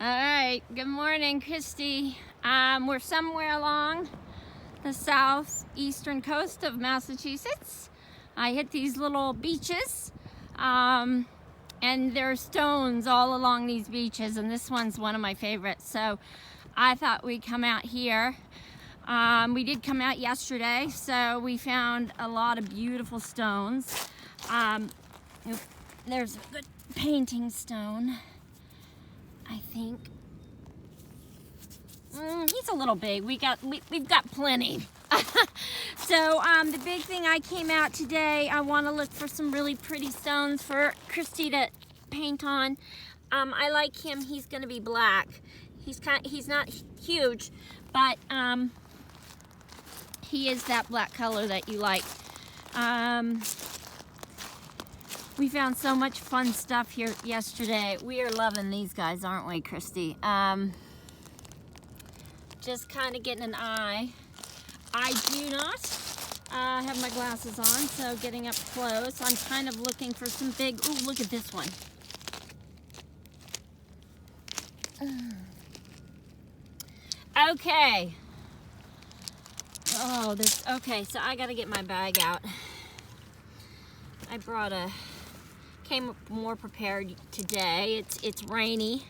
All right, good morning, Christy. We're somewhere along the southeastern coast of Massachusetts. I hit these little beaches, and there are stones all along these beaches, and this one's one of my favorites. So I thought we'd come out here. We did come out yesterday, so we found a lot of beautiful stones. There's a good painting stone, I think. He's a little big. We've got plenty. So the big thing I came out today, I want to look for some really pretty stones for Christy to paint on. I like him. He's going to be black. He's not huge, but he is that black color that you like. We found so much fun stuff here yesterday. We are loving these guys, aren't we, Christy? Just kind of getting an eye. I do not have my glasses on, so getting up close, I'm kind of looking for some big, ooh, look at this one. Okay. Oh, okay, so I gotta get my bag out. I came more prepared today. It's rainy.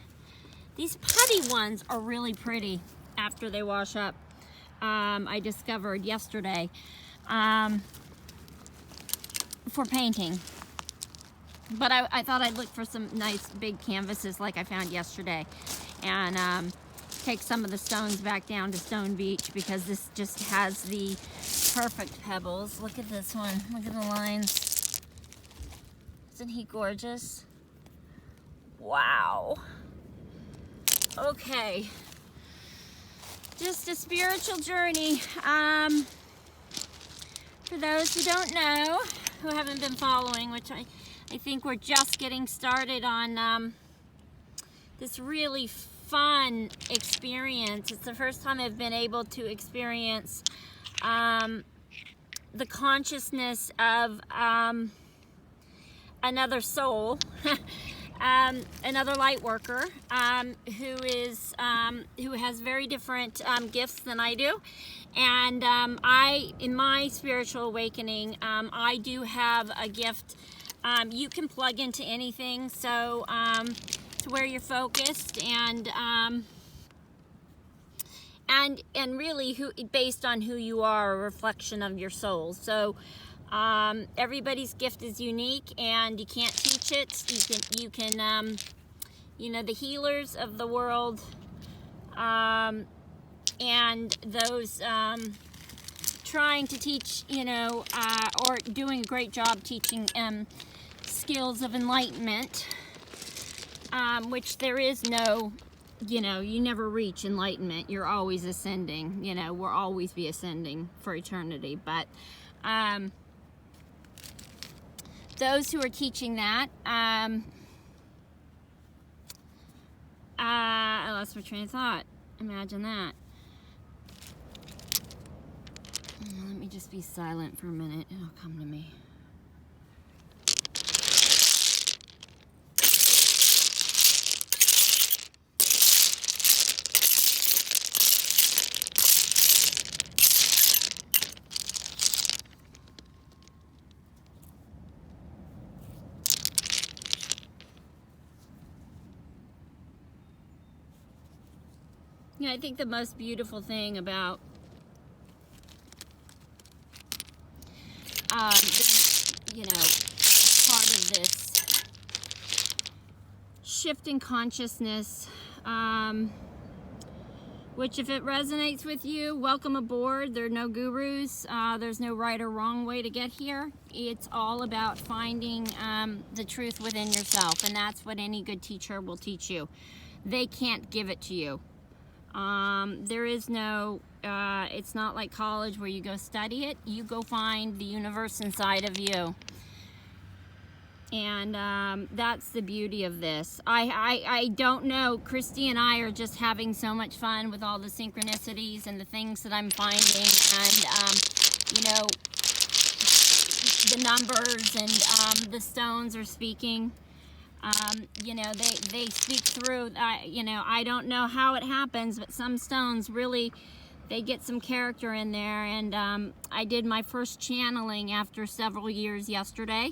These putty ones are really pretty after they wash up. I discovered yesterday for painting. But I thought I'd look for some nice big canvases like I found yesterday, and take some of the stones back down to Stone Beach, because this just has the perfect pebbles. Look at this one. Look at the lines. Isn't he gorgeous? Wow. Okay. Just a spiritual journey. For those who don't know, who haven't been following, which I think we're just getting started on this really fun experience. It's the first time I've been able to experience the consciousness of another soul, another light worker, who has very different gifts than I do. And in my spiritual awakening, I do have a gift. You can plug into anything, so to where you're focused, and really based on who you are, a reflection of your soul. So everybody's gift is unique, and you can't teach it. You can the healers of the world, and those trying to teach, or doing a great job teaching skills of enlightenment, which there is no, you never reach enlightenment. You're always ascending. We'll always be ascending for eternity. But those who are teaching that, I lost my train of thought. Imagine that. Let me just be silent for a minute. It'll come to me. I think the most beautiful thing about part of this shift in consciousness, which, if it resonates with you, welcome aboard. There are no gurus. There's no right or wrong way to get here. It's all about finding the truth within yourself, and that's what any good teacher will teach you. They can't give it to you. There is no, it's not like college where you go study it. You go find the universe inside of you. And that's the beauty of this. I don't know. Christy and I are just having so much fun with all the synchronicities and the things that I'm finding. And, the numbers and the stones are speaking. You know, they speak through, you know, I don't know how it happens, but some stones really, they get some character in there. And I did my first channeling after several years yesterday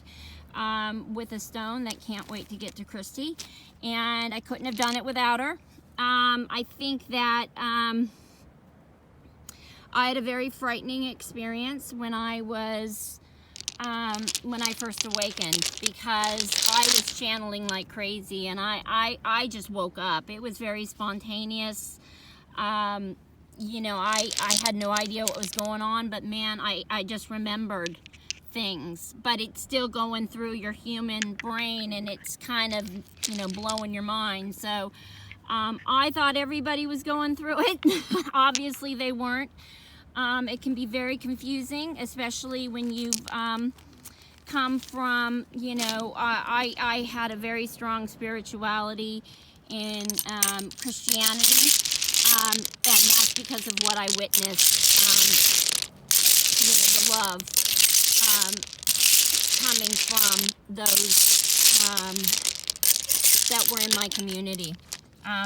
with a stone that can't wait to get to Christy. And I couldn't have done it without her. I think that I had a very frightening experience when I first awakened, because I was channeling like crazy, and I just woke up. It was very spontaneous. You know, I had no idea what was going on, but man, I just remembered things. But it's still going through your human brain, and it's kind of, you know, blowing your mind. So I thought everybody was going through it. Obviously they weren't. It can be very confusing, especially when you've come from, you know, I had a very strong spirituality in Christianity, and that's because of what I witnessed, you know, the love coming from those that were in my community.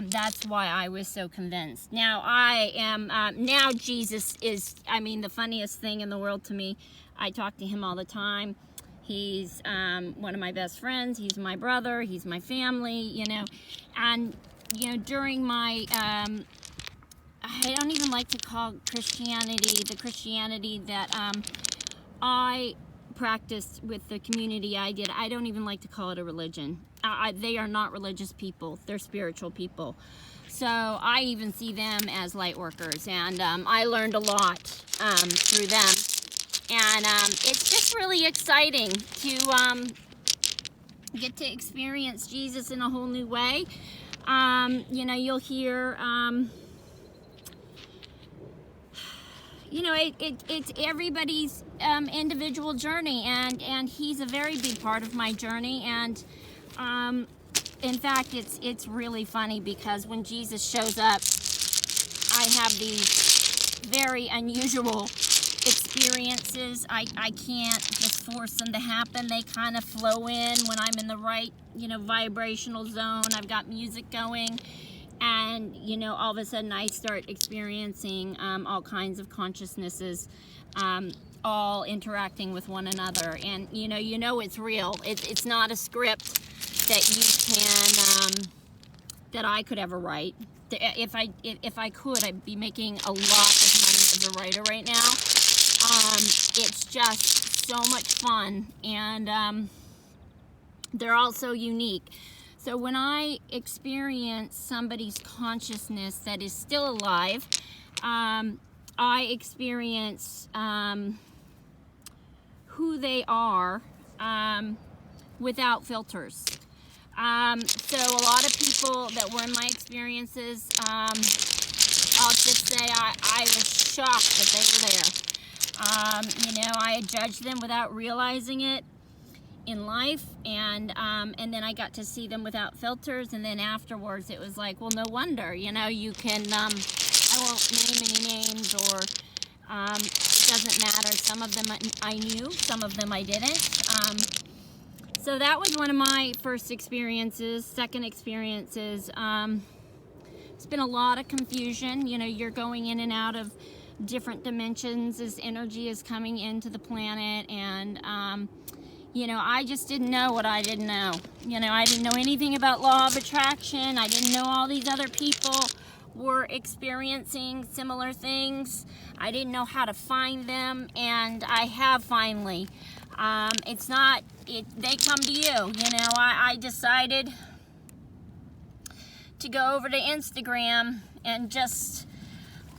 That's why I was so convinced. Now I am, now Jesus is, I mean, the funniest thing in the world to me. I talk to him all the time. He's one of my best friends. He's my brother. He's my family, you know. And, you know, during my, I don't even like to call Christianity, the Christianity that I practiced with the community I did, I don't even like to call it a religion. They are not religious people. They're spiritual people. So I even see them as light workers, and I learned a lot through them. And it's just really exciting to get to experience Jesus in a whole new way. You know, you'll hear, you know, it's everybody's individual journey, and he's a very big part of my journey. And in fact, it's really funny, because when Jesus shows up, I have these very unusual experiences. I can't just force them to happen. They kind of flow in when I'm in the right, you know, vibrational zone. I've got music going, and, you know, all of a sudden I start experiencing all kinds of consciousnesses, all interacting with one another. And you know it's real. It's not a script that you can that I could ever write. If I could, I'd be making a lot of money as a writer right now. It's just so much fun, and they're all so unique. So when I experience somebody's consciousness that is still alive, I experience who they are without filters. So a lot of people that were in my experiences, I'll just say I was shocked that they were there. You know, I had judged them without realizing it in life, and then I got to see them without filters, and then afterwards it was like, well, no wonder, you know, you can, I won't name any names, or it doesn't matter. Some of them I knew, some of them I didn't. So that was one of my first experiences. Second experiences, it's been a lot of confusion. You know, you're going in and out of different dimensions as energy is coming into the planet, and you know, I just didn't know what I didn't know. You know, I didn't know anything about law of attraction. I didn't know all these other people were experiencing similar things. I didn't know how to find them, and I have finally. It's not, they come to you. You know, I decided to go over to Instagram and just,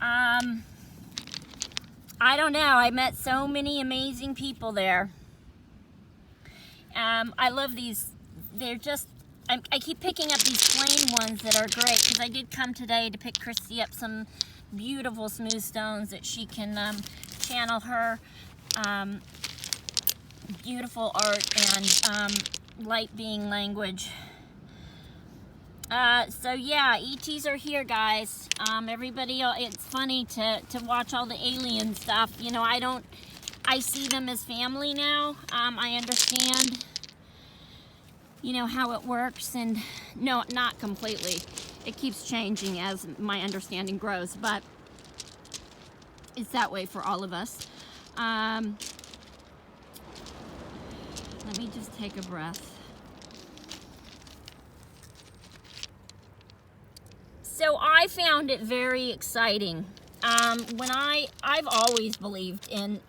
I don't know, I met so many amazing people there. I love these. They're just, I keep picking up these plain ones that are great, because I did come today to pick Christy up some beautiful smooth stones that she can channel her beautiful art and light being language. So yeah, ETs are here, guys. Everybody, it's funny to watch all the alien stuff. You know, I see them as family now. I understand, you know, how it works. And no, not completely. It keeps changing as my understanding grows, but it's that way for all of us. Let me just take a breath. So I found it very exciting. When I've always believed in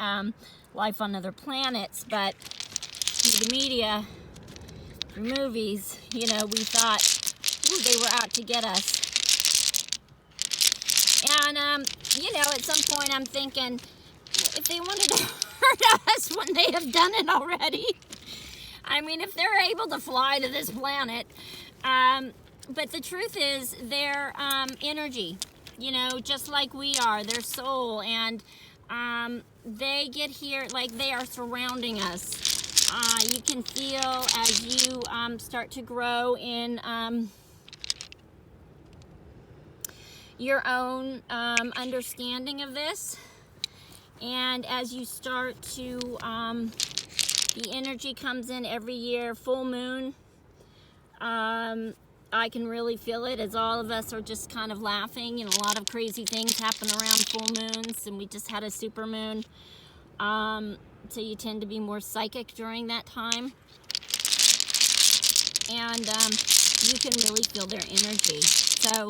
life on other planets, but through the media, through movies, you know, we thought, ooh, they were out to get us. And, you know, at some point I'm thinking, if they wanted to hurt us, wouldn't they have done it already? I mean, if they're able to fly to this planet, but the truth is, they're energy, you know, just like we are, their soul, and they get here, like they are surrounding us. You can feel as you start to grow in your own understanding of this, and as you start to, the energy comes in every year, full moon. I can really feel it as all of us are just kind of laughing. You know, a lot of crazy things happen around full moons, and we just had a super moon. So you tend to be more psychic during that time. And you can really feel their energy. So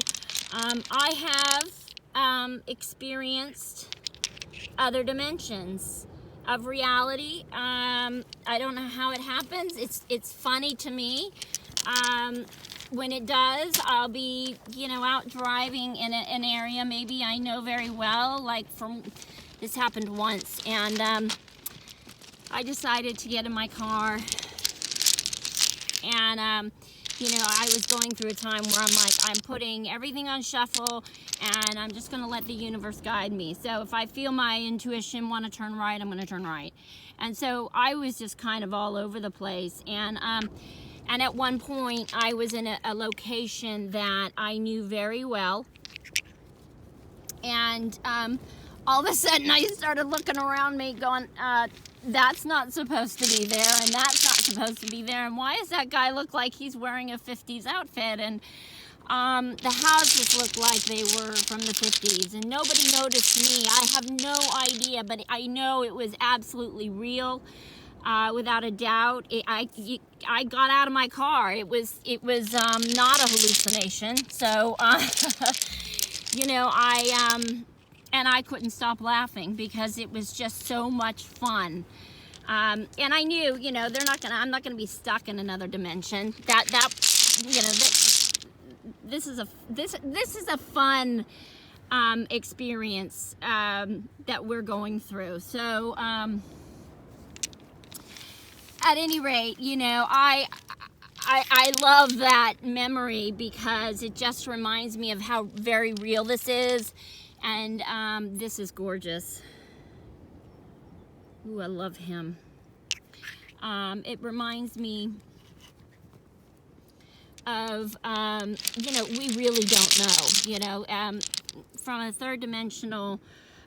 I have experienced other dimensions of reality. I don't know how it happens. It's funny to me. When it does, I'll be, you know, out driving in an area maybe I know very well, like this happened once, and I decided to get in my car, and you know, I was going through a time where I'm like, I'm putting everything on shuffle, and I'm just going to let the universe guide me. So if I feel my intuition want to turn right, I'm going to turn right. And so I was just kind of all over the place, and at one point, I was in a location that I knew very well. And all of a sudden, I started looking around me going, that's not supposed to be there, and that's not supposed to be there. And why does that guy look like he's wearing a 50s outfit? And the houses look like they were from the 50s. And nobody noticed me. I have no idea, but I know it was absolutely real. Without a doubt, I got out of my car. It was not a hallucination. So, you know, and I couldn't stop laughing because it was just so much fun. And I knew, you know, I'm not gonna be stuck in another dimension. You know, this is a fun experience that we're going through. So. At any rate, you know, I love that memory because it just reminds me of how very real this is, and this is gorgeous. Ooh, I love him. It reminds me of, you know, we really don't know, you know, from a third dimensional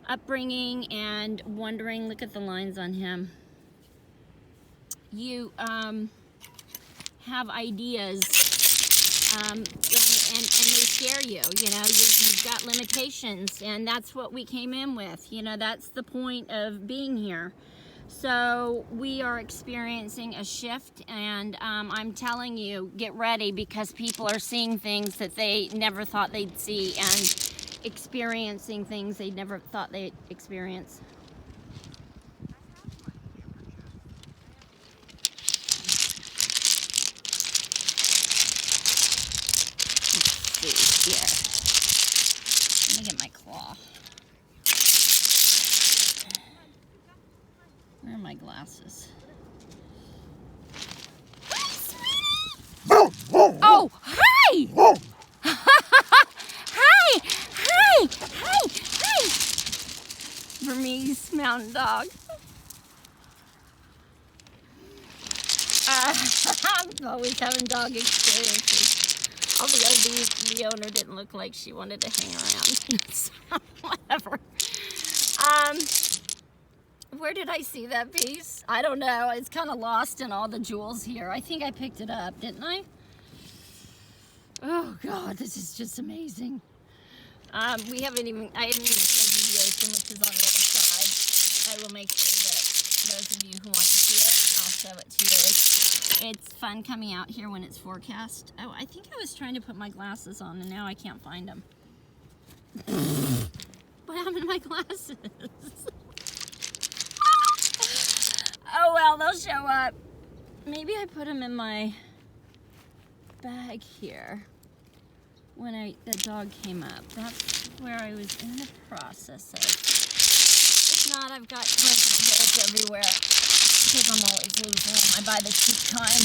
upbringing and wondering, look at the lines on him. You have ideas, and they scare you. You know, you've got limitations, and that's what we came in with. You know, that's the point of being here. So we are experiencing a shift, and I'm telling you, get ready, because people are seeing things that they never thought they'd see, and experiencing things they never thought they'd experience. Here. Let me get my claw. Where are my glasses? Hi, sweetie! Oh, hi! Hi! Burmese mountain dog. I'm always having dog experiences. Although the owner didn't look like she wanted to hang around. So, whatever. Where did I see that piece? I don't know. It's kind of lost in all the jewels here. I think I picked it up, didn't I? Oh God, this is just amazing. I haven't even showed you the ocean, which is on the other side. I will make sure that those of you who want to see it, I'll show it to you. It's fun coming out here when it's forecast. Oh, I think I was trying to put my glasses on and now I can't find them. What happened to my glasses? Oh well, they'll show up. Maybe I put them in my bag here when the dog came up. That's where I was in the process of. If not, I've got tons of pills everywhere because I'm always losing them. I buy the cheap kind.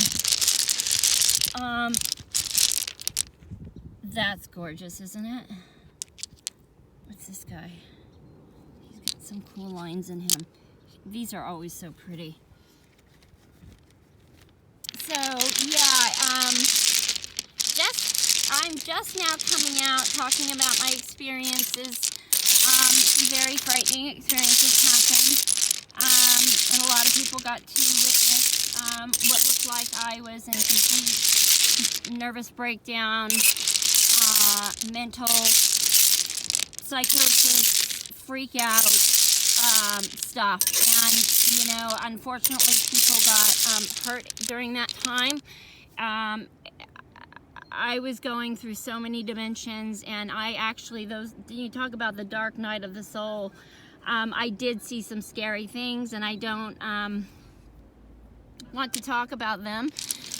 That's gorgeous, isn't it? What's this guy? He's got some cool lines in him. These are always so pretty. So yeah, I'm just now coming out talking about my experiences. Some very frightening experiences happened, and a lot of people got to witness what looked like I was in complete nervous breakdown, mental psychosis, freak out stuff. And, you know, unfortunately people got hurt during that time. I was going through so many dimensions, and I actually, you talk about the dark night of the soul, I did see some scary things, and I don't want to talk about them.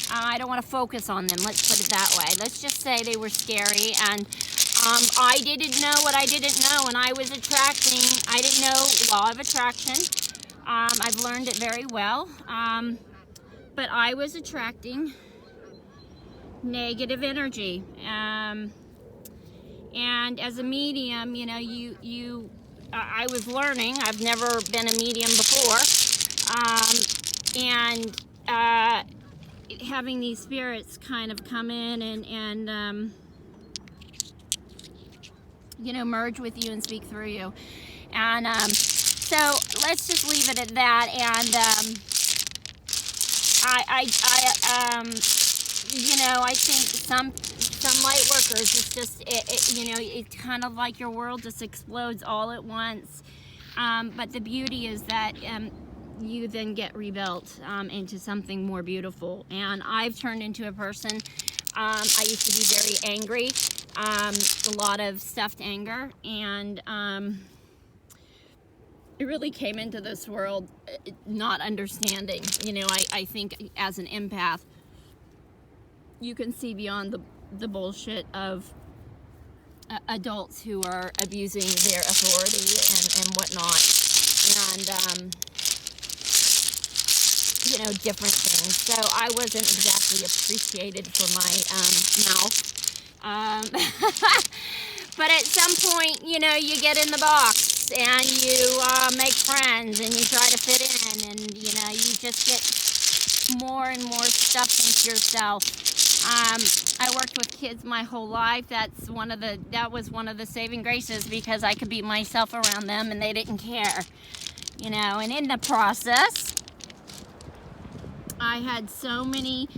I don't want to focus on them, let's put it that way. Let's just say they were scary, and I didn't know what I didn't know, and I was attracting, I didn't know law of attraction. I've learned it very well, but I was attracting negative energy, and as a medium, you know, I was learning. I've never been a medium before, and having these spirits kind of come in and you know, merge with you and speak through you, and so let's just leave it at that. And you know, I think some light workers, it's just, you know, it's kind of like your world just explodes all at once. But the beauty is that you then get rebuilt into something more beautiful. And I've turned into a person. I used to be very angry, a lot of stuffed anger, and it really came into this world not understanding. You know, I think as an empath, you can see beyond the bullshit of adults who are abusing their authority and whatnot, and you know, different things. So I wasn't exactly appreciated for my mouth, but at some point, you know, you get in the box and you make friends and you try to fit in, and you know, you just get more and more stuff into yourself. I worked with kids my whole life. That was one of the saving graces, because I could be myself around them and they didn't care, you know. And in the process, I had so many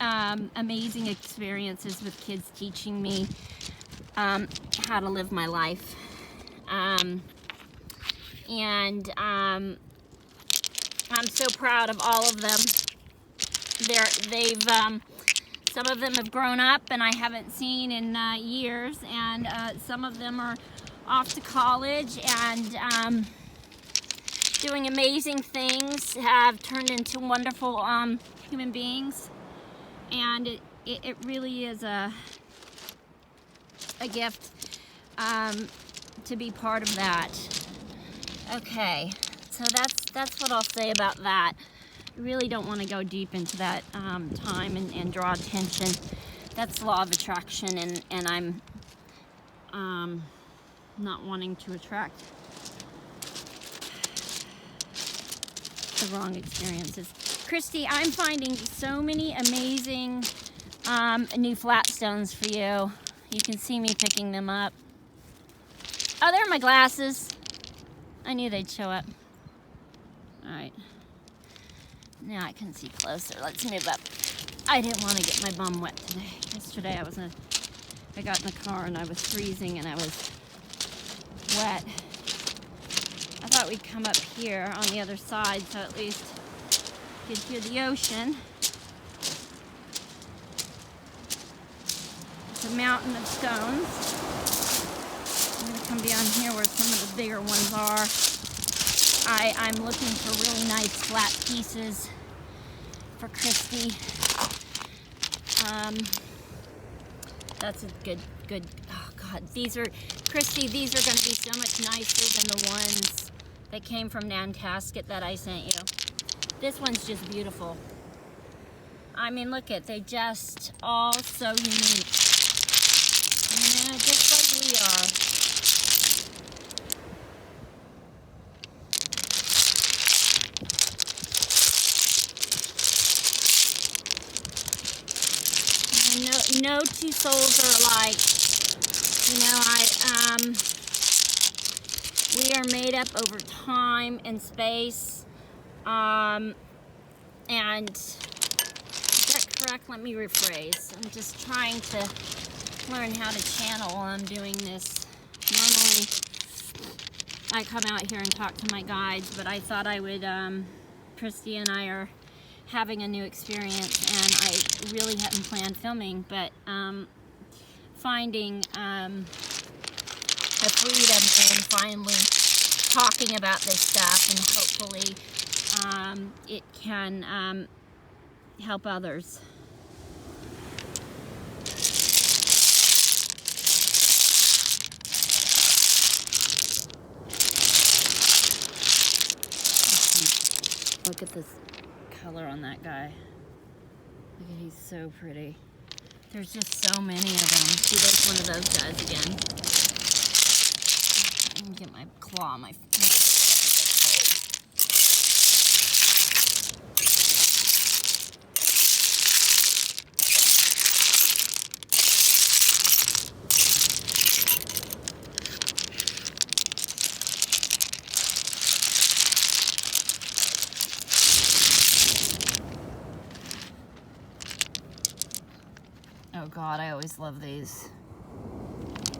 amazing experiences with kids teaching me how to live my life, and I'm so proud of all of them. Some of them have grown up and I haven't seen in years, and some of them are off to college and doing amazing things, have turned into wonderful human beings, and it really is a gift to be part of that. Okay, so that's what I'll say about that. I really don't want to go deep into that time and draw attention. That's law of attraction, and I'm not wanting to attract the wrong experiences. Christy, I'm finding so many amazing new flat stones for you. You can see me picking them up. Oh, there are my glasses. I knew they'd show up. Alright. Now I can see closer. Let's move up. I didn't want to get my bum wet today. Yesterday I got in the car and I was freezing and I was wet. I thought we'd come up here on the other side so at least you could hear the ocean. It's a mountain of stones. I'm going to come down here where some of the bigger ones are. I'm looking for really nice flat pieces for Christy. That's a good, oh God, Christy, these are going to be so much nicer than the ones that came from Nantasket that I sent you. This one's just beautiful. I mean, look at, they just all so unique. Yeah, just like we are. No two souls are alike. You know, we are made up over time and space. And is that correct? Let me rephrase. I'm just trying to learn how to channel while I'm doing this. Normally, I come out here and talk to my guides, but I thought I would, Christy and I are having a new experience, and I really hadn't planned filming, but finding a freedom in finally talking about this stuff, and hopefully it can help others. Look at this color on that guy. Look at, he's so pretty. There's just so many of them. See, there's one of those guys again. Let me get my claw, my oh God, I always love these.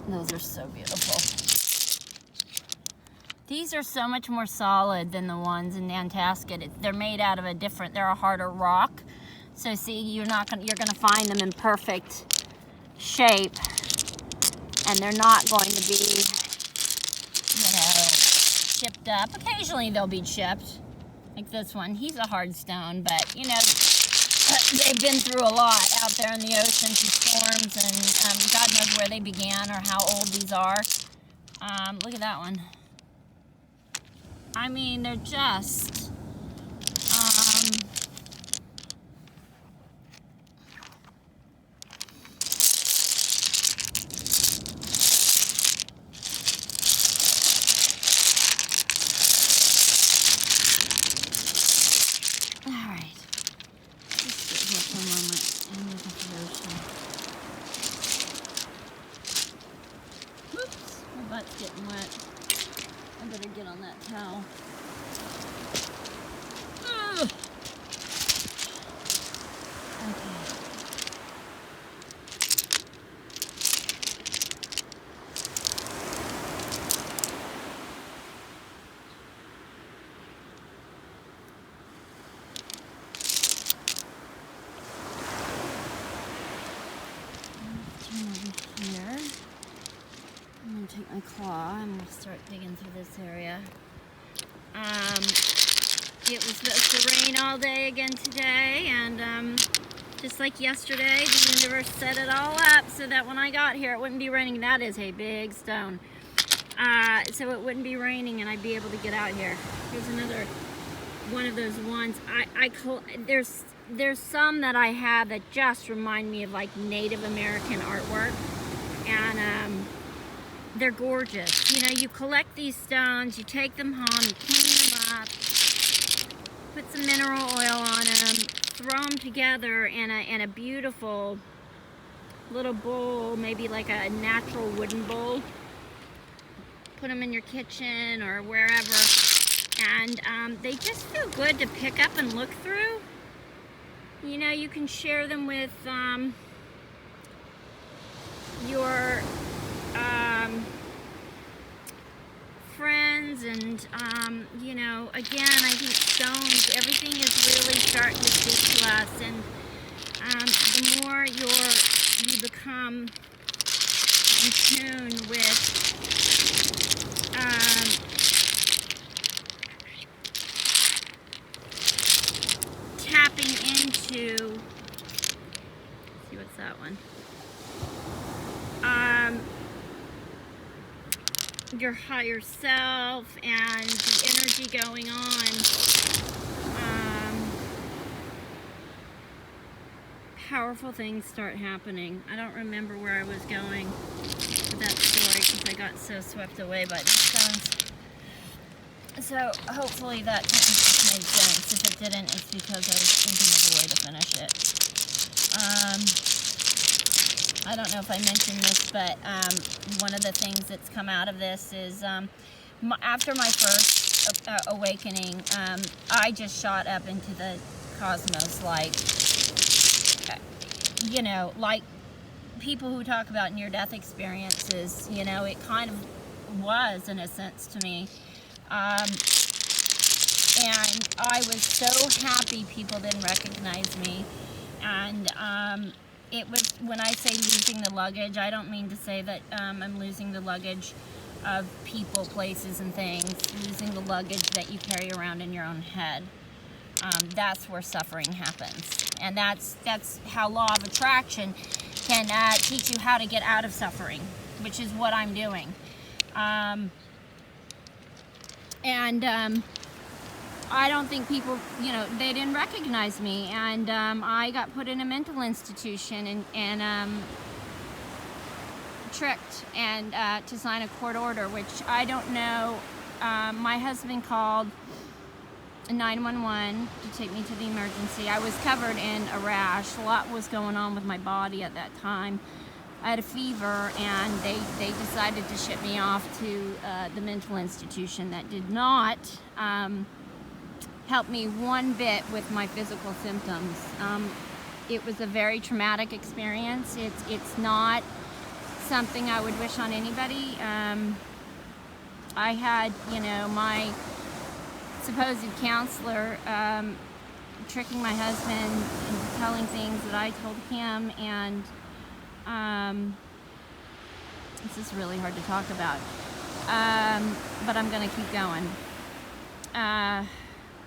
Those are so beautiful. These are so much more solid than the ones in Nantasket. They're made out of they're a harder rock. So see, you're gonna find them in perfect shape, and they're not going to be, you know, chipped up. Occasionally they'll be chipped, like this one. He's a hard stone, but you know, they've been through a lot out there in the ocean through storms, and God knows where they began or how old these are. Look at that one. I mean, they're just, all right. Let's sit here for a moment and look at the ocean. Whoops, my butt's getting wet. I better get on that towel. Ugh. Okay. Turn over here. I'm going to take my claw and we'll start digging through this area. It was supposed to rain all day again today, and just like yesterday, the universe set it all up so that when I got here it wouldn't be raining. That is a big stone. So it wouldn't be raining and I'd be able to get out here. Here's another one of those ones. There's some that I have that just remind me of like Native American artwork, and they're gorgeous. You know, you collect these stones, you take them home, you clean them up, put some mineral oil on them, throw them together in a beautiful little bowl, maybe like a natural wooden bowl. Put them in your kitchen or wherever. and they just feel good to pick up and look through. You know, you can share them with your friends, and you know, again, I think stones, everything is really starting to speak to us, and the more you become in tune with tapping into, let's see, what's that one? Your higher self and the energy going on, powerful things start happening. I don't remember where I was going with that story because I got so swept away by the stones. So hopefully that made sense. If it didn't, it's because I was thinking of a way to finish it. I don't know if I mentioned this, but one of the things that's come out of this is after my first awakening, I just shot up into the cosmos, like, you know, like people who talk about near-death experiences. You know, it kind of was, in a sense, to me. And I was so happy people didn't recognize me. And it was, when I say losing the luggage, I don't mean to say that I'm losing the luggage of people, places, and things. Losing the luggage that you carry around in your own head. That's where suffering happens. And that's how law of attraction can teach you how to get out of suffering, which is what I'm doing. I don't think people, you know, they didn't recognize me, and I got put in a mental institution and tricked and to sign a court order, which I don't know. My husband called 911 to take me to the emergency. I was covered in a rash. A lot was going on with my body at that time. I had a fever, and they decided to ship me off to the mental institution. That did not help me one bit with my physical symptoms. It was a very traumatic experience. It's not something I would wish on anybody. I had, you know, my supposed counselor tricking my husband into telling things that I told him, and this is really hard to talk about, but I'm gonna keep going.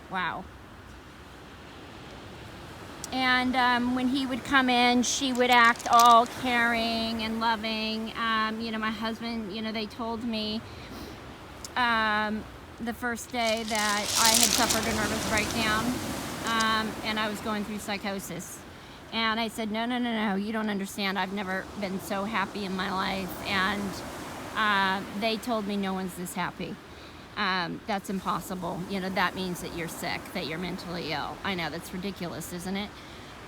Wow. And when he would come in, she would act all caring and loving. You know, my husband, you know, they told me the first day that I had suffered a nervous breakdown, and I was going through psychosis. And I said, no, you don't understand. I've never been so happy in my life. And they told me no one's this happy. That's impossible. You know, that means that you're sick, that you're mentally ill. I know, that's ridiculous, isn't it?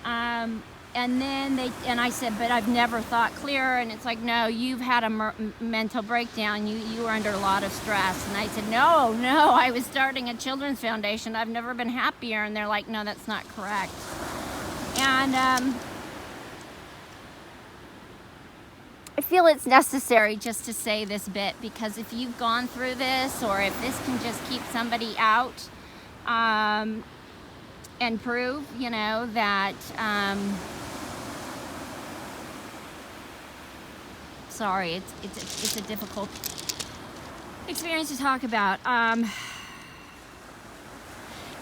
And then I said, but I've never thought clearer. And it's like, no, you've had a mental breakdown. You were under a lot of stress. And I said, no, I was starting a children's foundation. I've never been happier. And they're like, no, that's not correct. And I feel it's necessary just to say this bit, because if you've gone through this, or if this can just keep somebody out and prove, you know, that sorry, it's a difficult experience to talk about.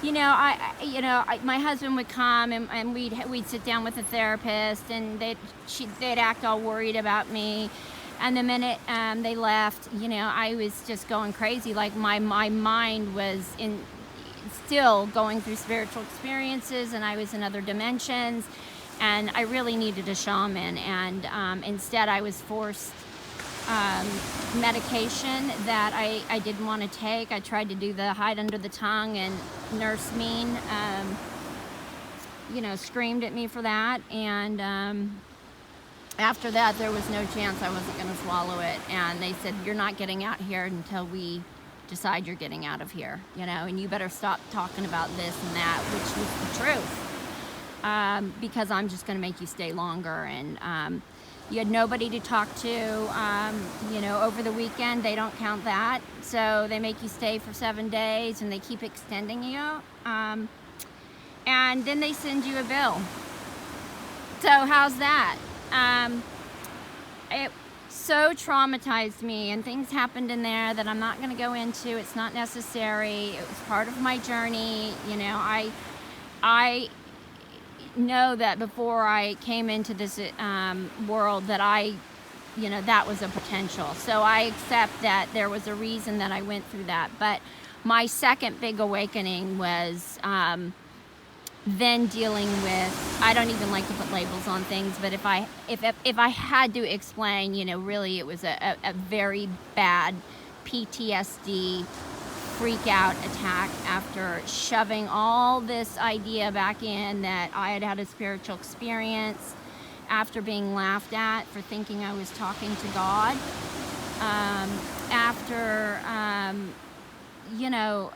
You know, my husband would come, and we'd sit down with a therapist, and they'd act all worried about me. And the minute they left, you know, I was just going crazy. Like my mind was still going through spiritual experiences, and I was in other dimensions, and I really needed a shaman. And instead, I was forced medication that I didn't want to take. I tried to do the hide under the tongue, and Nurse Mean, you know, screamed at me for that. And after that, there was no chance I wasn't going to swallow it. And they said, you're not getting out here until we decide you're getting out of here, you know, and you better stop talking about this and that, which was the truth, because I'm just going to make you stay longer. And you had nobody to talk to, you know, over the weekend. They don't count that, so they make you stay for 7 days, and they keep extending you, and then they send you a bill. So how's that? It so traumatized me, and things happened in there that I'm not going to go into. It's not necessary. It was part of my journey. You know, I know that before I came into this world that you know, that was a potential. So I accept that there was a reason that I went through that. But my second big awakening was then dealing with, I don't even like to put labels on things, but if I had to explain, you know, really it was a very bad PTSD freak out attack after shoving all this idea back in that I had had a spiritual experience, after being laughed at for thinking I was talking to God, after you know,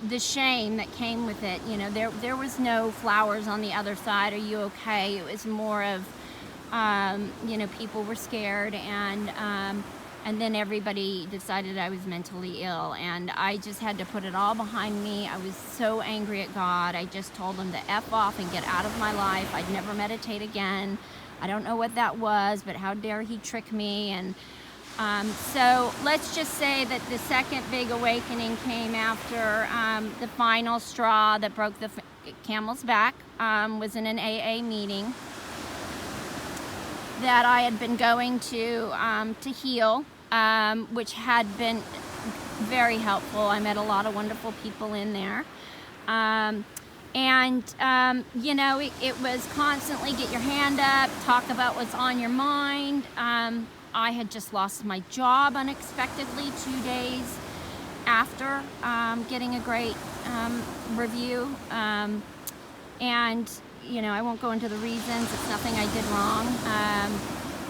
the shame that came with it. You know, there was no flowers on the other side. Are you okay? It was more of, you know, people were scared, and then everybody decided I was mentally ill, and I just had to put it all behind me. I was so angry at God. I just told him to F off and get out of my life. I'd never meditate again. I don't know what that was, but how dare he trick me? And so let's just say that the second big awakening came after the final straw that broke the camel's back, was in an AA meeting that I had been going to heal, which had been very helpful. I met a lot of wonderful people in there. You know, it was constantly get your hand up, talk about what's on your mind. I had just lost my job unexpectedly 2 days after getting a great review. And, you know, I won't go into the reasons. It's nothing I did wrong.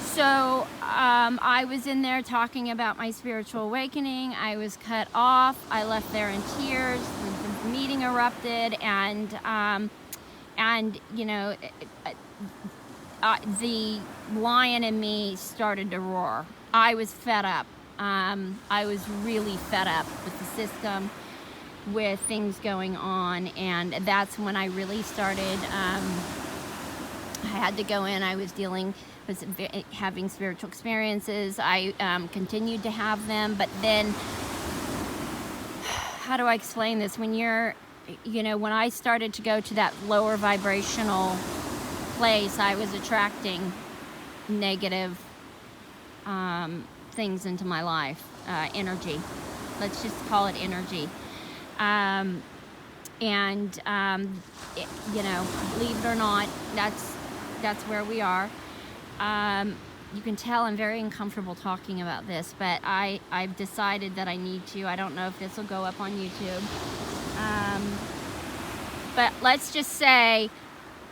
So I was in there talking about my spiritual awakening. I was cut off. I left there in tears. The meeting erupted, and you know, the lion in me started to roar. I was fed up. I was really fed up with the system, with things going on, and that's when I really started. I had to go in. I was having spiritual experiences. I continued to have them, but then, how do I explain this? When you're, you know, when I started to go to that lower vibrational place, I was attracting negative things into my life, energy. Let's just call it energy. You know, believe it or not, that's where we are. You can tell I'm very uncomfortable talking about this, but I've decided that I need to. I don't know if this will go up on YouTube. But let's just say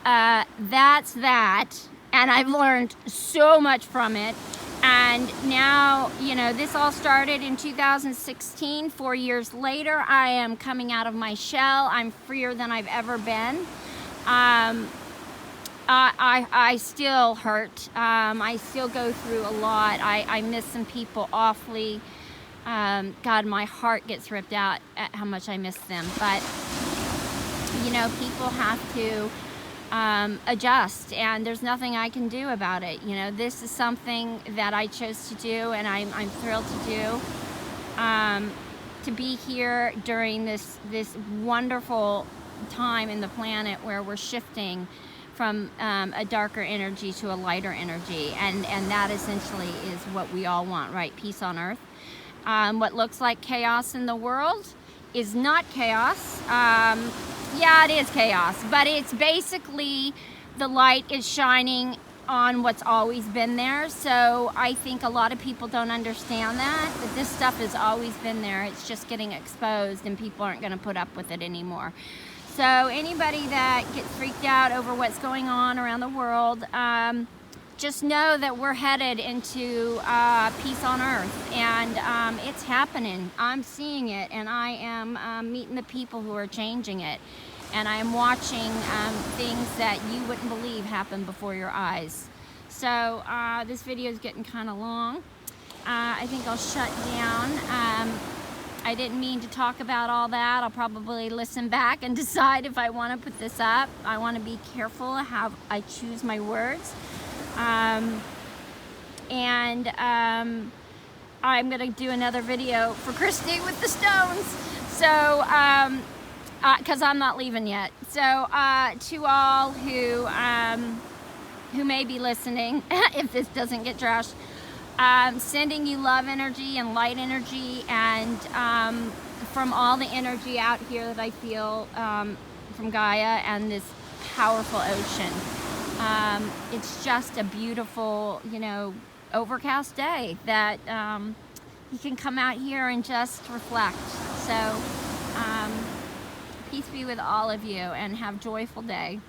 that's that, and I've learned so much from it. And now, you know, this all started in 2016. 4 years later, I am coming out of my shell. I'm freer than I've ever been. I still hurt. I still go through a lot. I miss some people awfully. God, my heart gets ripped out at how much I miss them. But, you know, people have to adjust, and there's nothing I can do about it. You know, this is something that I chose to do, and I'm thrilled to do. To be here during this wonderful time in the planet where we're shifting from a darker energy to a lighter energy, and that essentially is what we all want, right? Peace on earth. What looks like chaos in the world is not chaos. Yeah, it is chaos, but it's basically the light is shining on what's always been there. So I think a lot of people don't understand that this stuff has always been there. It's just getting exposed, and people aren't going to put up with it anymore. So anybody that gets freaked out over what's going on around the world, just know that we're headed into peace on earth, and it's happening. I'm seeing it, and I am meeting the people who are changing it, and I am watching things that you wouldn't believe happen before your eyes. So this video is getting kind of long. I think I'll shut down. I didn't mean to talk about all that. I'll probably listen back and decide if I want to put this up. I want to be careful how I choose my words. I'm going to do another video for Christy with the stones. So, because I'm not leaving yet. So, to all who may be listening, if this doesn't get trashed, sending you love energy and light energy, and from all the energy out here that I feel from Gaia and this powerful ocean. It's just a beautiful, overcast day that you can come out here and just reflect. So peace be with all of you, and have a joyful day.